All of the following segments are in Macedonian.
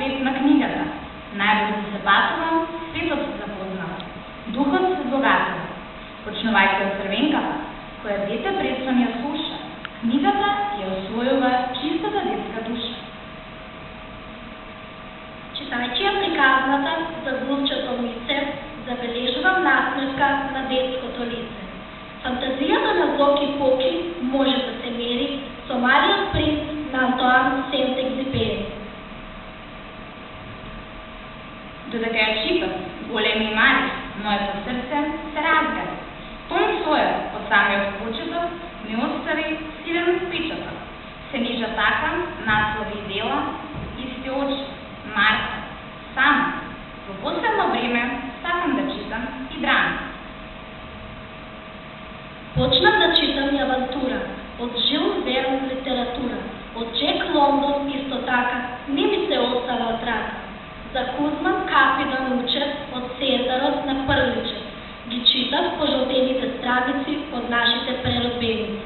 свет на книгата. Најбрзо се патувам, светот се запознава. Духот се богатува. Почнувајќи од црвенката, која дете предсон ја слуша, книгата ја освојува чистата детска душа. Читајќи ја приказната за глупчето мице, забележувам насмевка на детското лице. Фантазијата на Зоки Поки може да се мери со Малиот принц на Антоан Сент-Екзюпери. Додека ја читам, големи и мали, моето срце се разгари. Том својот, од самиот почеток, ми остави силен впечаток. Се нижа така, наслови и дела, исти очи, Марта, сама. Во последно време сакам да читам и драма. Почнав да читам и авантура, од Жил Верн литература, од Джек Лондон исто така, не ми се остава од рака. За Кузман капи да научат од Сезарот на Прличев. Ги читав пожелтените страници од нашите преродбеници.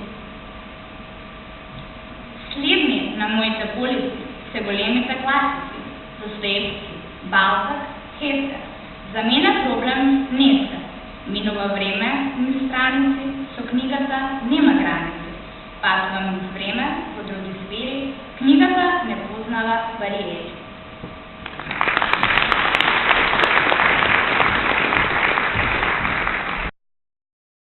Следни на моите полици се големите класици, Достоевски, Балтак, Хесер. За мене проблем днеска. Минува време, ни страници, со книгата нема граници. Патувам низ време, во други сфери, книгата не познава бариери.